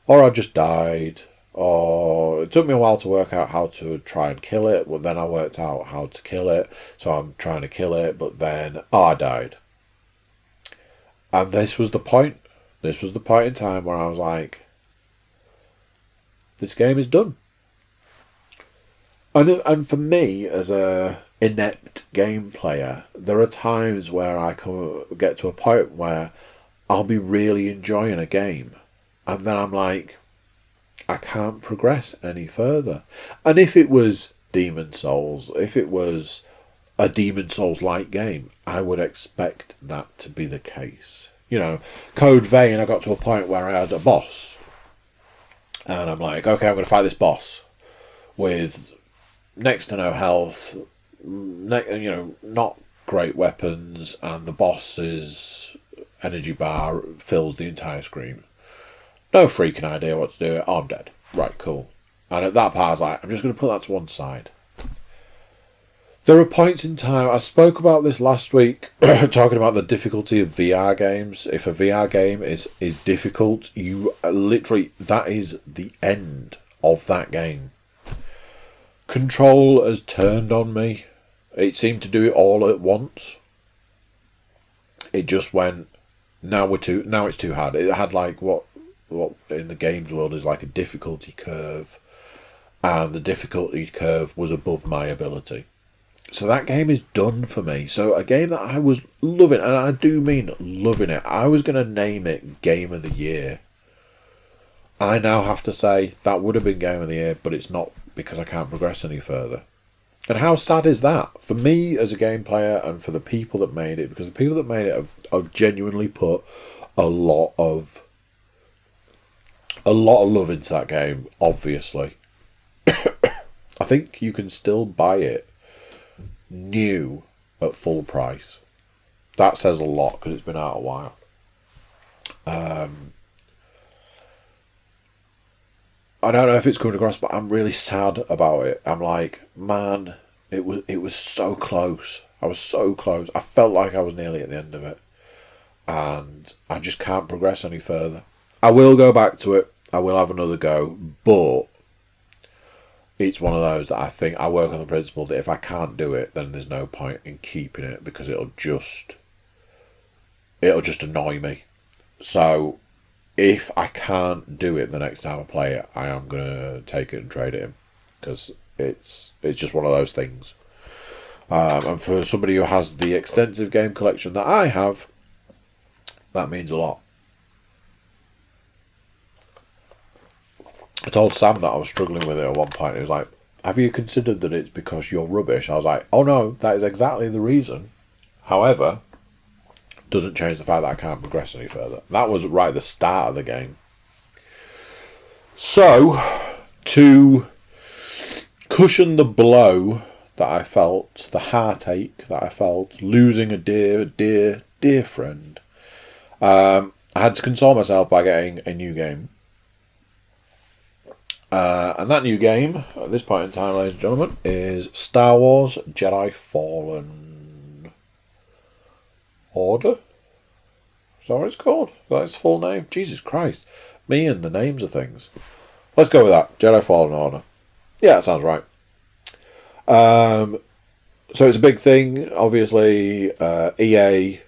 or I just died. Or it took me a while to work out how to try and kill it. Well, then I worked out how to kill it. So I'm trying to kill it, but then I died. And this was the point. This was the point in time where I was like, this game is done. And for me, as a inept game player, there are times where I can get to a point where I'll be really enjoying a game. And then I'm like, I can't progress any further. And if it was Demon Souls, if it was a Demon Souls-like game, I would expect that to be the case. You know, Code Vein, I got to a point where I had a boss. And I'm like, okay, I'm going to fight this boss with next to no health, not great weapons, and the boss's energy bar fills the entire screen. No freaking idea what to do. Oh, I'm dead. Right, cool. And at that part, I was like, I'm just going to put that to one side. There are points in time, I spoke about this last week, talking about the difficulty of VR games. If a VR game is difficult, you literally, that is the end of that game. Control has turned on me. It seemed to do it all at once. It just went, now it's too hard. It had like what in the games world is like a difficulty curve, and the difficulty curve was above my ability. So that game is done for me. So a game that I was loving, and I do mean loving it, I was going to name it Game of the Year. I now have to say that would have been Game of the Year, but it's not, because I can't progress any further. And how sad is that? For me as a game player, and for the people that made it, because the people that made it have genuinely put a lot of love into that game, obviously. I think you can still buy it new at full price. That says a lot, because it's been out a while. I don't know if it's coming across, but I'm really sad about it. I'm like, man, it was so close. I was so close. I felt like I was nearly at the end of it. And I just can't progress any further. I will go back to it. I will have another go, but it's one of those that I think I work on the principle that if I can't do it, then there's no point in keeping it, because it'll just annoy me. So if I can't do it the next time I play it, I am going to take it and trade it in, because it's just one of those things. And for somebody who has the extensive game collection that I have, that means a lot. I told Sam that I was struggling with it at one point. He was like, have you considered that it's because you're rubbish? I was like, oh no, that is exactly the reason. However, doesn't change the fact that I can't progress any further. That was right at the start of the game. So, to cushion the blow that I felt, the heartache that I felt, losing a dear friend, I had to console myself by getting a new game. And that new game, at this point in time, ladies and gentlemen, is Star Wars Jedi Fallen Order? Is that what it's called? Is that its full name? Jesus Christ. Me and the names of things. Let's go with that. Jedi Fallen Order. Yeah, that sounds right. So it's a big thing. Obviously, EA...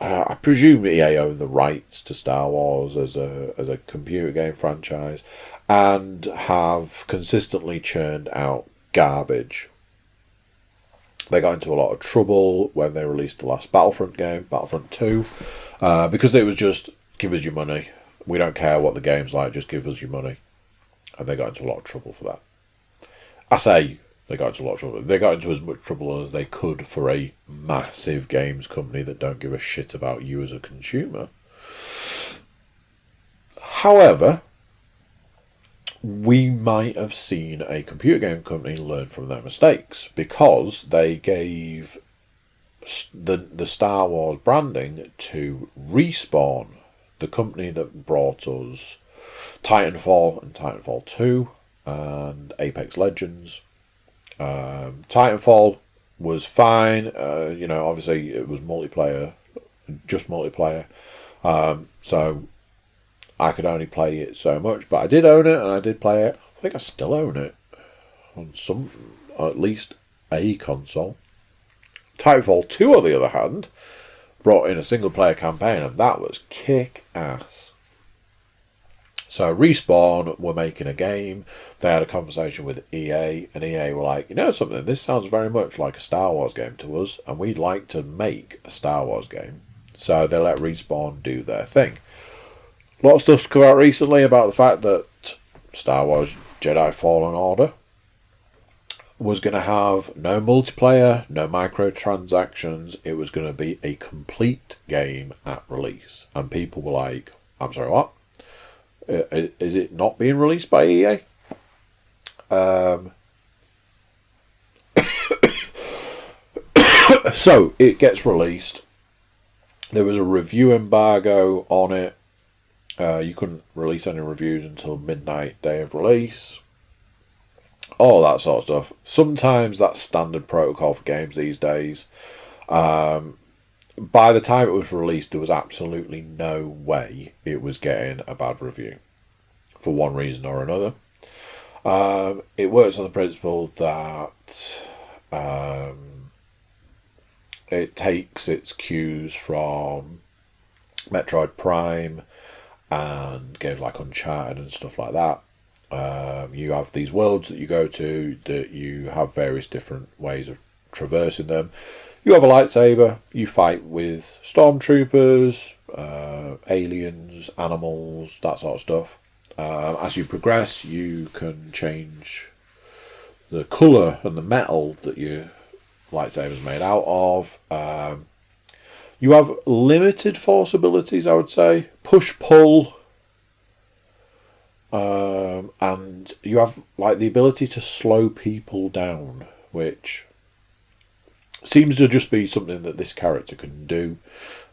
I presume EA own the rights to Star Wars as a computer game franchise, and have consistently churned out garbage. They got into a lot of trouble when they released the last Battlefront game, Battlefront 2, because it was just, give us your money. We don't care what the game's like, just give us your money. and they got into a lot of trouble for that. I say they got into a lot of trouble. They got into as much trouble as they could for a massive games company that don't give a shit about you as a consumer. However, we might have seen a computer game company learn from their mistakes, because they gave the Star Wars branding to Respawn, the company that brought us Titanfall and Titanfall 2 and Apex Legends. Titanfall was fine. Obviously it was multiplayer, just multiplayer. So I could only play it so much, but I did own it and I did play it. I think I still own it on at least a console. Titanfall 2, on the other hand, brought in a single player campaign, and that was kick ass. So Respawn were making a game. They had a conversation with EA, and EA were like, you know something, this sounds very much like a Star Wars game to us, and we'd like to make a Star Wars game. So they let Respawn do their thing. A lot of stuff's come out recently about the fact that Star Wars Jedi Fallen Order was going to have no multiplayer, no microtransactions. It was going to be a complete game at release. And people were like, I'm sorry, what? Is it not being released by EA? So it gets released. There was a review embargo on it. You couldn't release any reviews until midnight day of release. All that sort of stuff. Sometimes that's standard protocol for games these days. By the time it was released, there was absolutely no way it was getting a bad review, for one reason or another. It works on the principle that it takes its cues from Metroid Prime and games like Uncharted and stuff like that. You have these worlds that you go to, that you have various different ways of traversing them. You have a lightsaber, you fight with stormtroopers, aliens, animals, that sort of stuff. As you progress, you can change the colour and the metal that your lightsaber is made out of. You have limited force abilities, I would say. Push, pull. And you have like the ability to slow people down, which seems to just be something that this character can do.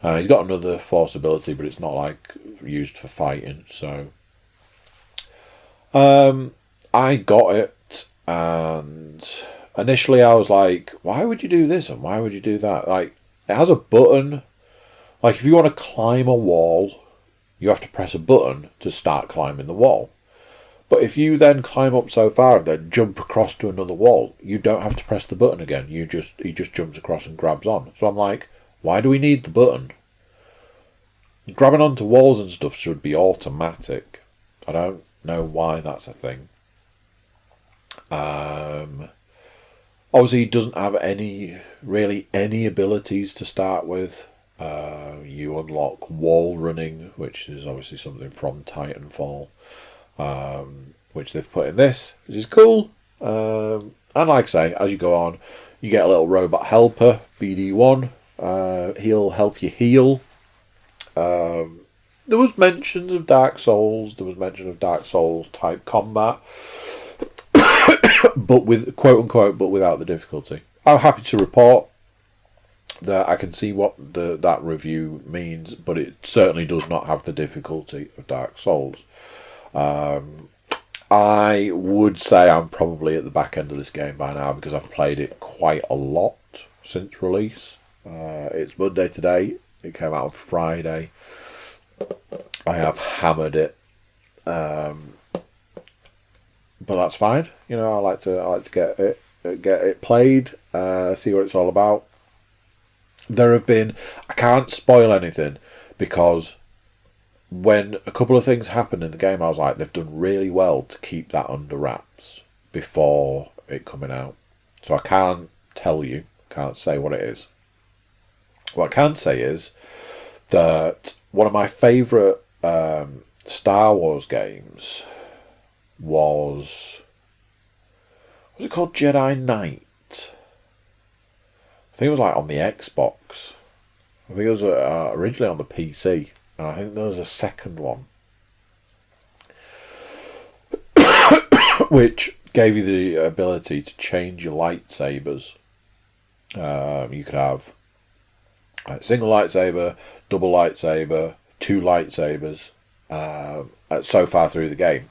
He's got another force ability, but it's not like used for fighting. So I got it, and initially I was like, why would you do this and why would you do that? Like, it has a button. Like, if you want to climb a wall, you have to press a button to start climbing the wall. But if you then climb up so far and then jump across to another wall, you don't have to press the button again. He just jumps across and grabs on. So I'm like, why do we need the button? Grabbing onto walls and stuff should be automatic. I don't know why that's a thing. Obviously, he doesn't have any abilities to start with. You unlock wall running, which is obviously something from Titanfall, which they've put in this, which is cool. And like I say, as you go on, you get a little robot helper, BD1. He'll help you heal. There was mentions of Dark Souls. There was mention of Dark Souls type combat, but with quote unquote, but without the difficulty. I'm happy to report that I can see what that review means, but it certainly does not have the difficulty of Dark Souls. I would say I'm probably at the back end of this game by now, because I've played it quite a lot since release. It's Monday today. It came out on Friday. I have hammered it, but that's fine. You know, I like to get it played, see what it's all about. There have been, I can't spoil anything, because when a couple of things happened in the game, I was like, they've done really well to keep that under wraps before it coming out. So I can't tell you, can't say what it is. What I can say is that one of my favourite Star Wars games was it called Jedi Knight? I think it was like on the Xbox. I think it was originally on the PC, and I think there was a second one, which gave you the ability to change your lightsabers. You could have a single lightsaber, double lightsaber, two lightsabers, so far through the game.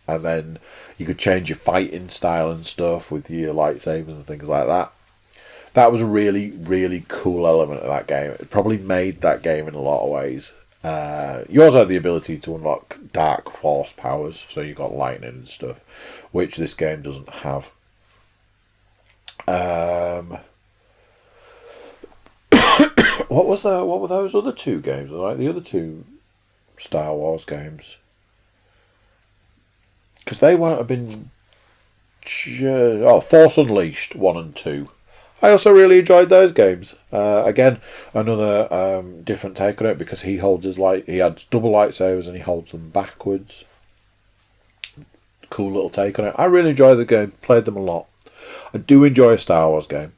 And then you could change your fighting style and stuff with your lightsabers and things like that. That was a really, really cool element of that game. It probably made that game in a lot of ways. You also had the ability to unlock dark force powers, so you got lightning and stuff, which this game doesn't have. What were those other two games? Like the other two Star Wars games? Because they won't have been... Force Unleashed 1 and 2. I also really enjoyed those games. Again, another different take on it, because he holds his he had double lightsabers and he holds them backwards. Cool little take on it. I really enjoyed the game. Played them a lot. I do enjoy a Star Wars game.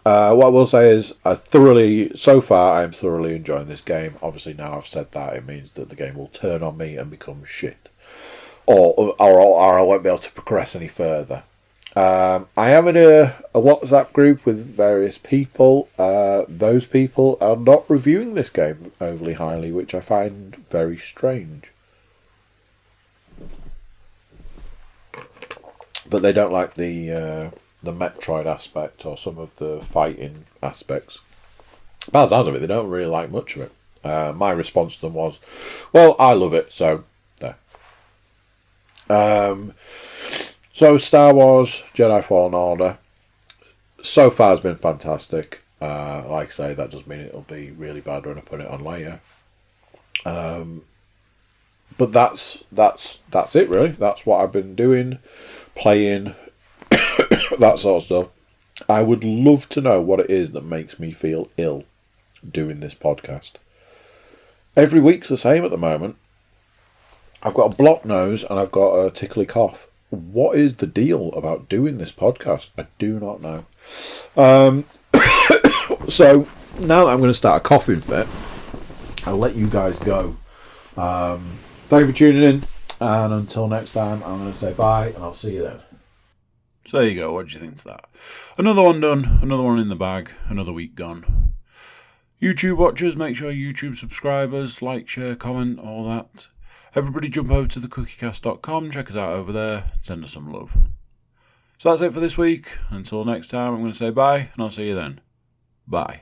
What I will say is, so far, I'm thoroughly enjoying this game. Obviously, now I've said that, it means that the game will turn on me and become shit. Or I won't be able to progress any further. I am in a WhatsApp group with various people. Those people are not reviewing this game overly highly, which I find very strange. But they don't like the Metroid aspect or some of the fighting aspects. By the sounds of it, they don't really like much of it. My response to them was, well, I love it, so there. So Star Wars Jedi Fallen Order so far has been fantastic. Like I say, that doesn't mean it'll be really bad when I put it on later. But that's it really. That's what I've been doing, playing, that sort of stuff. I would love to know what it is that makes me feel ill doing this podcast. Every week's the same at the moment. I've got a blocked nose and I've got a tickly cough. What is the deal about doing this podcast? I do not know. So now that I'm going to start a coughing fit, I'll let you guys go. Thank you for tuning in, and until next time, I'm going to say bye, and I'll see you then. So there you go. What do you think to that? Another one done, another one in the bag, another week gone. YouTube watchers, make sure YouTube subscribers, like, share, comment, all that. Everybody jump over to thecookiecast.com, check us out over there, send us some love. So that's it for this week. Until next time, I'm going to say bye, and I'll see you then. Bye.